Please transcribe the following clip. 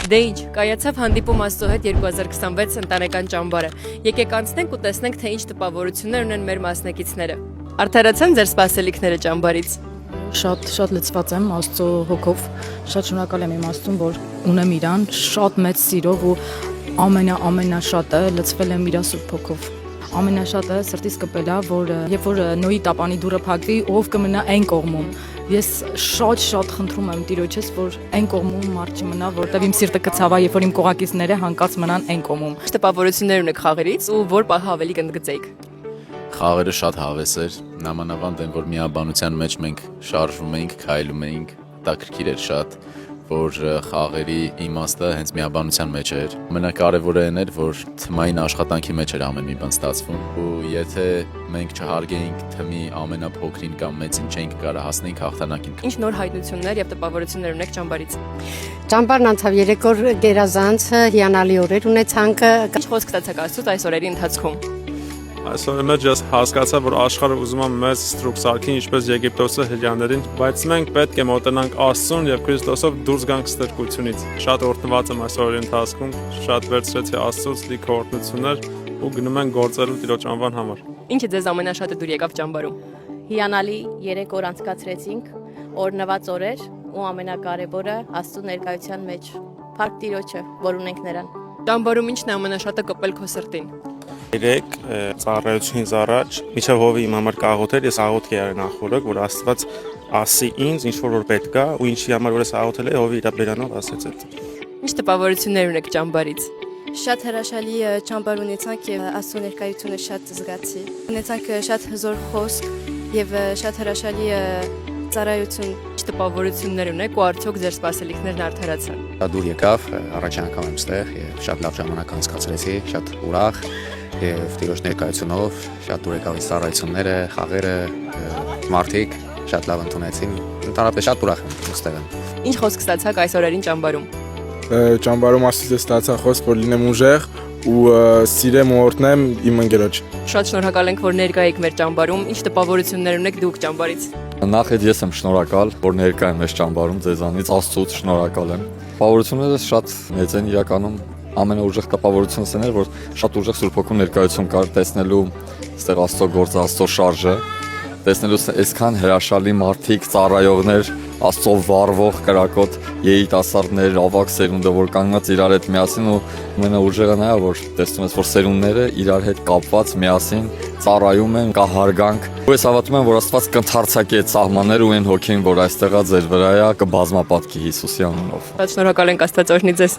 Դե ինչ, կայացավ հանդիպում Աստծո հետ 2026 ընտանեկան ճամբարը։ Եկեք անցնենք ու տեսնենք, թե ինչ տպավորություններ ունեն մեր մասնակիցները։ Արդարացան ձեր սպասելիքները ճամբարից։ Շատ լցված եմ Աստծո հոգով, շատ շնորհակալ եմ իմ Աստծուն, որ ունեմ իրան, շատ մեծ սիրով ու ամենաշատը լցվել եմ իր Սուրբ հոգով։ Ամենաշատը սրտիս կպել է, որ երբ որ Նոյի տապանի դուռը փակվի, ով կմնա այն կողմում։ Ես շատ խնդրում եմ Տիրոջից, որ այն կողմում մարդ չմնա, որտեղ իմ սիրտը կցավա, երբ որ իմ կողակիցները հանկած մնան այն կողմում։ Ինչ տպավորություններ ունեք խաղերից ու որ պահը ավելի կընդգծեիք։ Խաղերը շատ հավես էր, նամանավանդ են, որ միաբանության մեջ մենք շարժվում էինք, քայլում էինք, հետաքրքիր էր շատ, որ խաղերի իմաստը հենց միաբանության մեջ էր։ Ամենակարևորը այն էր, որ թմային աշխատանքի մեջ էր ամեն մի բան ստացվում, ու եթե մենք չհարգեինք թմի ամենափոքրին կամ մեծին, չէինք կարող հասնեինք հաղթանակին։ Ինչ նոր հայտնություններ եւ տպավորություններ ունեք ճամբարից։ Ճամբարն անցավ 3 օր գերազանց, հիանալի օրեր ունեցանք։ Ինչ խոսք ստացաք Աստծուց այս օրերի ընթացքում։ Այսօր մեջ ես հասկացա, որ աշխարհը ուզում է մեծ ստրուկ սարքին, ինչպես Եգիպտոսը հրյաներին, բայց մենք պետք է մոտենանք Աստծուն եւ Քրիստոսով դուրս գանք ստրկությունից։ Շատ օրհնված եմ այս օրերի ընթացքում, շատ վերցրեցի Աստծուց լիքը օրհնություններ ու գնում ենք գործելու Տիրոջ անվան համար։ Ինչը ձեզ ամենաշատը դուր եկավ ճամբարում։ Հիանալի 3 օր անցկացրեցինք, օրնված օրեր ու ամենակարևորը Աստծո ներկայության մեջ։ Փառք Տիրոջը, որ ունենք նրան։ Ճամբարում ինչն է ամենաշատը կպել քո սրտին։ Երեք ծառայությունից առաջ միջև հովի իմ համար կաղոտ էր, ես աղոթք էի արել նախորդ, որ Աստված ասի ինձ ինչ որ պետք է ու ինչի համար որ ես աղոթել եմ, հովի իր բերանով ասեց այդ։ Ինչ տպավորություններ ունեք ճամբարից։ Շատ հրաշալի ճամբար ունեցանք եւ Աստծո ներկայությունը շատ զգացի։ Ունեցանք շատ հզոր խոսք եւ շատ հրաշալի ծառայություն։ Ինչ տպավորություններ ունեք ու արդյոք ձեր սպասելիքներն արդարացան։ Շատ դուր եկավ, առաջին անգամ եմ ստեղ եւ շատ լավ ժամանակ անցկացրեցի, շատ ուրախ եւ Տիրոջ ներկայությունով շատ դուր եկավ ծառայությունները, խաղերը, մարդիկ շատ լավ ընդունեցին։ Ընդհանրապես շատ ուրախ եմ ստեղ եմ։ Ինչ խոսք ստացաք այս օրերին ճամբարում։ Ճամբարում Աստծո ստացա խոսք, որ լինեմ ուժեղ ու սիրեմ ու օրհնեմ իմ ընկերոջ։ Շատ շնորհակալ ենք, որ ներկա եք մեր ճամբարում։ Ինչ տպավորություններ ունեք դուք ճամբարից։ Նախ ես եմ շնորհակալ, որ ներկա եմ այս ճամբարում ձեզանից, Աստծուց շնորհակալ եմ։ Տպավորությունները շատ մեծ են իրականում, ամենաուժեղ տպավորությունս այն էր, որ շատ ուժեղ Սուրբ Հոգու ներկայություն կար տեսնելու այստեղ Աստծո գործը, Աստծո շարժը, տեսնելու այսքան հրաշալի մարդիկ, ծառայողներ, Աստծո վառվող կրակոտ երիտասարդներ, ավագ սերունդը, որ կանգնած իրար հետ միասին ու ամենաուժեղը նա է, որ տեսնում ես, որ սերունդները իրար հետ կապված միասին ծառայում են, կա հարգանք։ Ու ես հավատում եմ, որ Աստված կընդարձակի այդ սահմանները ու այն հոգին, որ այստեղա ձեր վրա է, կբազմապատկի Հիսուսի անունով։ Շատ շնորհակալ ենք Աստված օրհնի ձեզ։